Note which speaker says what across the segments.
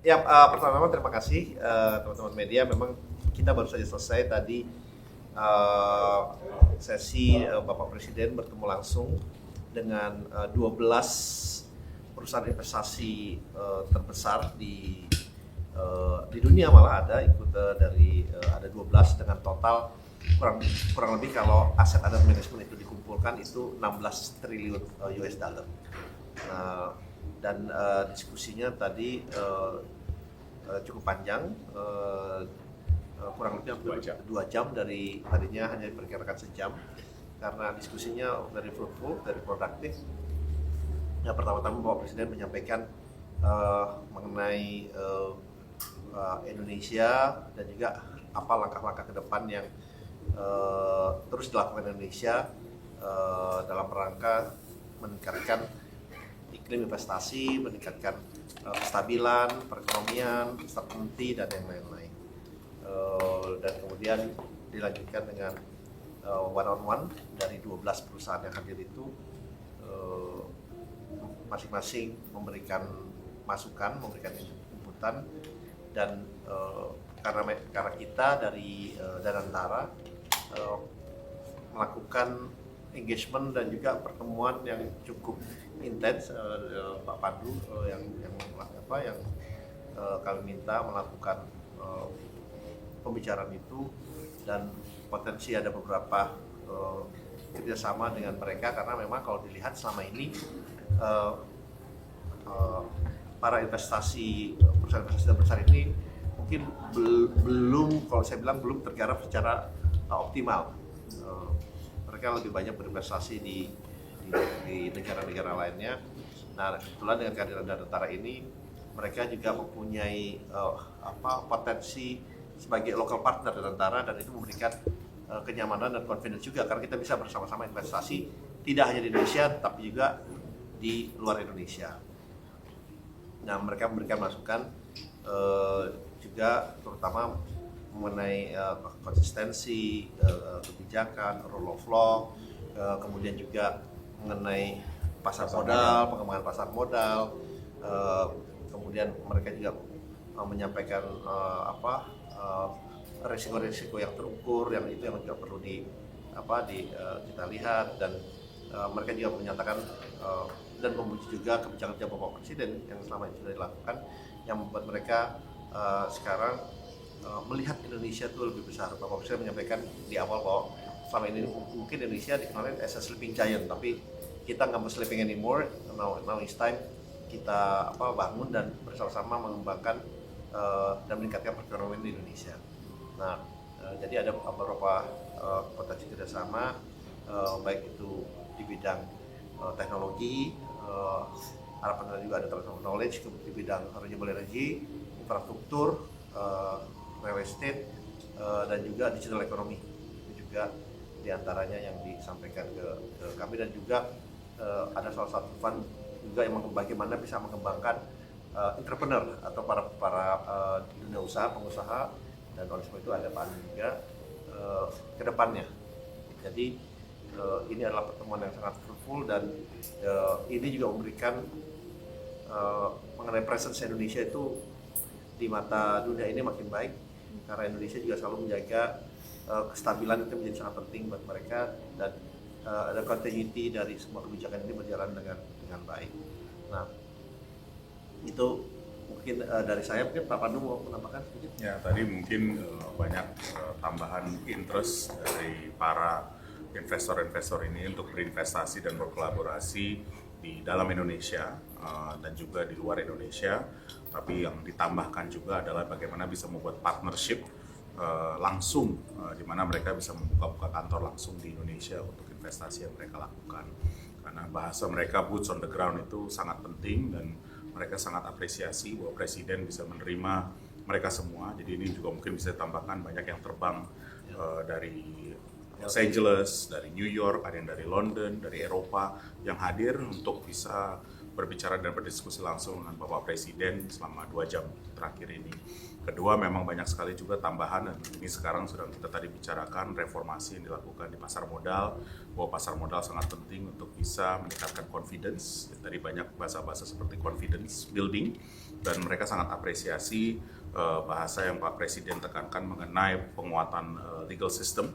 Speaker 1: Ya, pertama-tama terima kasih teman-teman media. Memang kita baru saja selesai tadi uh, sesi Bapak Presiden bertemu langsung dengan 12 perusahaan investasi terbesar di dunia, malah ada ikut dari ada 12 dengan total kurang kurang lebih kalau aset under management itu dikumpulkan itu 16 triliun US dollar. Nah, dan diskusinya tadi cukup panjang, kurang lebih hampir 2 jam, dari tadinya hanya diperkirakan sejam, karena diskusinya very fruitful, very produktif. Ya, pertama-tama Bapak Presiden menyampaikan mengenai Indonesia dan juga apa langkah-langkah ke depan yang terus dilakukan Indonesia dalam rangka meningkatkan iklim investasi, meningkatkan kestabilan, perekonomian, stability, dan yang lain-lain. Dan kemudian dilanjutkan dengan one on one dari 12 perusahaan yang hadir itu, masing-masing memberikan masukan, memberikan inputan, dan karena kita dari Danantara melakukan engagement dan juga pertemuan yang cukup intens, Pak Pandu yang kami minta melakukan pembicaraan itu, dan potensi ada beberapa kerjasama dengan mereka, karena memang kalau dilihat selama ini uh, uh, para perusahaan investasi besar ini mungkin belum, kalau saya bilang belum tergarap secara optimal. Mereka lebih banyak berinvestasi di negara-negara lainnya. Nah, kebetulan dengan kehadiran Danantara ini, mereka juga mempunyai potensi sebagai local partner Danantara, dan itu memberikan kenyamanan dan confidence juga, karena kita bisa bersama-sama investasi tidak hanya di Indonesia tapi juga di luar Indonesia. Nah, mereka memberikan masukan juga terutama mengenai konsistensi kebijakan, rule of law, kemudian juga mengenai pasar modal, pengembangan pasar modal, kemudian mereka juga menyampaikan risiko-risiko yang terukur, yang itu yang juga perlu kita lihat, dan mereka juga menyatakan dan memuji juga kebijakan Bapak Presiden yang selama ini sudah dilakukan, yang membuat mereka sekarang melihat Indonesia itu lebih besar. Bapak Presiden menyampaikan di awal bahwa selama ini mungkin Indonesia dikenalin as a sleeping giant, tapi kita nggak mau sleeping anymore. Now it's time kita bangun dan bersama-sama mengembangkan dan meningkatkan perekonomian di Indonesia. Nah, jadi ada beberapa potensi kerjasama, baik itu di bidang teknologi, harapan juga ada transfer knowledge di bidang renewable energy, infrastruktur, real estate, dan juga digital economy. Itu juga diantaranya yang disampaikan ke kami, dan juga ada salah satu fund juga yang bagaimana bisa mengembangkan entrepreneur atau para dunia usaha, pengusaha, dan oleh sebab itu ada Pak Andi juga ke depannya. Jadi ini adalah pertemuan yang sangat fruitful, dan ini juga memberikan mengenai presence Indonesia itu di mata dunia ini makin baik, karena Indonesia juga selalu menjaga kestabilan, itu menjadi sangat penting buat mereka, dan ada continuity dari semua kebijakan ini berjalan dengan baik. Nah, itu mungkin dari saya. Mungkin Pak Pandu mau menambahkan sedikit?
Speaker 2: Ya, tadi mungkin banyak tambahan interest dari para investor-investor ini untuk berinvestasi dan berkolaborasi di dalam Indonesia dan juga di luar Indonesia. Tapi yang ditambahkan juga adalah bagaimana bisa membuat partnership langsung, di mana mereka bisa membuka kantor langsung di Indonesia untuk investasi yang mereka lakukan. Karena bahasa mereka boots on the ground itu sangat penting, dan mereka sangat apresiasi bahwa Presiden bisa menerima mereka semua. Jadi ini juga mungkin bisa ditambahkan, banyak yang terbang dari Los Angeles, dari New York, ada yang dari London, dari Eropa yang hadir untuk bisa berbicara dan berdiskusi langsung dengan Bapak Presiden selama 2 jam terakhir ini. Kedua, memang banyak sekali juga tambahan, dan ini sekarang sudah kita tadi bicarakan reformasi yang dilakukan di pasar modal, bahwa pasar modal sangat penting untuk bisa meningkatkan confidence. Tadi banyak bahasa-bahasa seperti confidence building, dan mereka sangat apresiasi bahasa yang Pak Presiden tekankan mengenai penguatan legal system,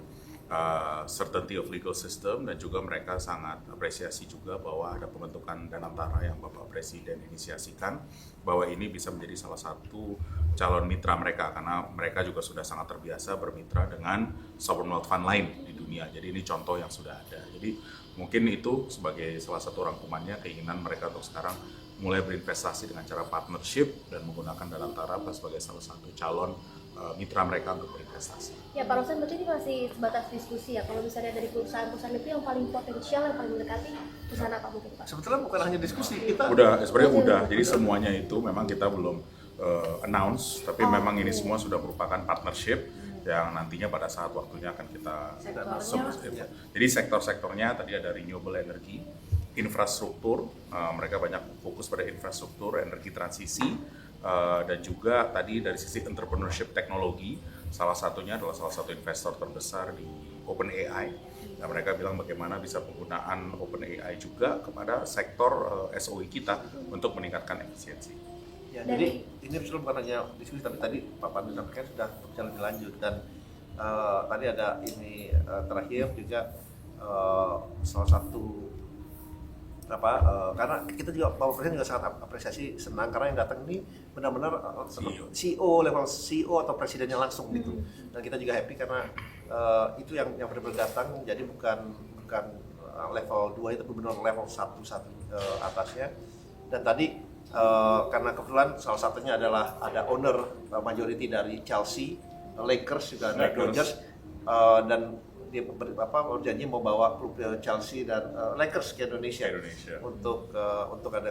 Speaker 2: certainty of legal system, dan juga mereka sangat apresiasi juga bahwa ada pembentukan Danantara yang Bapak Presiden inisiasikan, bahwa ini bisa menjadi salah satu calon mitra mereka, karena mereka juga sudah sangat terbiasa bermitra dengan sovereign wealth fund lain di dunia. Jadi ini contoh yang sudah ada. Jadi mungkin itu sebagai salah satu rangkumannya keinginan mereka untuk sekarang mulai berinvestasi dengan cara partnership dan menggunakan Danantara sebagai salah satu calon mitra mereka untuk berinvestasi.
Speaker 3: Ya Pak Rosan, berarti ini masih sebatas diskusi ya. Kalau misalnya dari perusahaan-perusahaan itu yang paling potensial, yang paling mendekati perusahaan apa mungkin Pak?
Speaker 1: Sebetulnya bukan hanya diskusi, kita
Speaker 2: Sebenarnya udah. Jadi semuanya itu memang kita belum announce, tapi memang ini semua sudah merupakan partnership yang nantinya pada saat waktunya akan kita sebut. Jadi sektor-sektornya tadi ada renewable energy, infrastruktur, mereka banyak fokus pada infrastruktur, energi transisi, dan juga tadi dari sisi entrepreneurship teknologi, salah satunya adalah salah satu investor terbesar di OpenAI. Nah, mereka bilang bagaimana bisa penggunaan OpenAI juga kepada sektor SOE kita untuk meningkatkan efisiensi.
Speaker 1: ya, jadi ini sebetulnya bukan hanya diskusi, tapi tadi Pak Pandu sampaikan sudah berjalan lebih lanjut, dan tadi ada ini terakhir juga salah satu karena kita juga Bapak Presiden juga sangat apresiasi, senang karena yang datang ini benar-benar CEO level CEO atau presidennya langsung gitu, dan kita juga happy karena itu yang benar-benar datang, jadi bukan level 2 itu benar level 1 atasnya. Dan tadi karena kebetulan salah satunya adalah ada owner majority dari Chelsea, Lakers juga ada, Dodgers, dan dia berjanji mau bawa klub Chelsea dan Lakers ke Indonesia. Untuk ada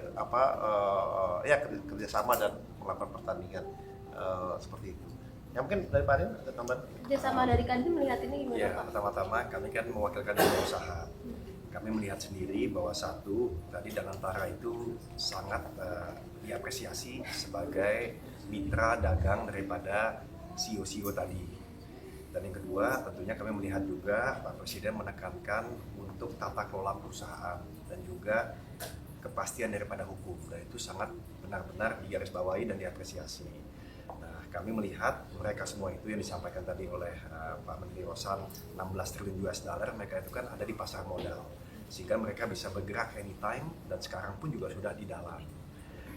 Speaker 1: kerjasama dan melakukan pertandingan seperti itu. Yang mungkin dari Pak Adin ada tambahan?
Speaker 3: Kerjasama dari Kadin melihat ini gimana
Speaker 4: Ya,
Speaker 3: Pak?
Speaker 4: pertama-tama kami kan mewakilkan dunia usaha. Kami melihat sendiri bahwa satu, tadi Danantara itu sangat diapresiasi sebagai mitra dagang daripada CEO-CEO tadi. Dan yang kedua, tentunya kami melihat juga Pak Presiden menekankan untuk tata kelola perusahaan dan juga kepastian daripada hukum. Dan itu sangat benar-benar digarisbawahi dan diapresiasi. Nah, kami melihat mereka semua itu yang disampaikan tadi oleh Pak Menteri Rosan, 16 triliun US dollar, mereka itu kan ada di pasar modal. Sehingga mereka bisa bergerak anytime, dan sekarang pun juga sudah di dalam.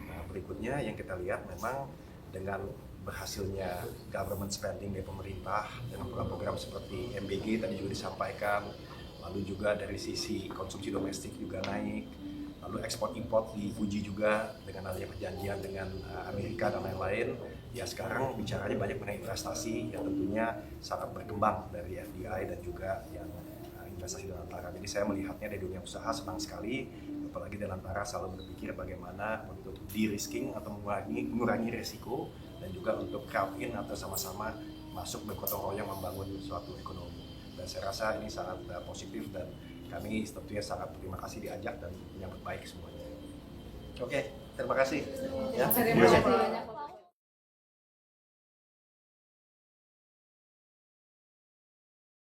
Speaker 4: Nah, berikutnya yang kita lihat memang dengan berhasilnya government spending dari pemerintah dengan program-program seperti MBG tadi juga disampaikan, lalu juga dari sisi konsumsi domestik juga naik, lalu ekspor import dipuji juga dengan adanya perjanjian dengan Amerika dan lain-lain. Ya sekarang bicaranya banyak mengenai investasi yang tentunya sangat berkembang dari FDI dan juga yang investasi Danantara. Jadi saya melihatnya dari dunia usaha senang sekali, apalagi Danantara selalu berpikir bagaimana untuk de-risking atau mengurangi resiko, dan juga untuk crowd in atau sama-sama masuk bergotong royong membangun suatu ekonomi. Dan saya rasa ini sangat positif, dan kami tentunya sangat terima kasih diajak dan menyambut baik semuanya.
Speaker 1: Oke, terima kasih. Ya.
Speaker 3: Terima kasih banyak Pak.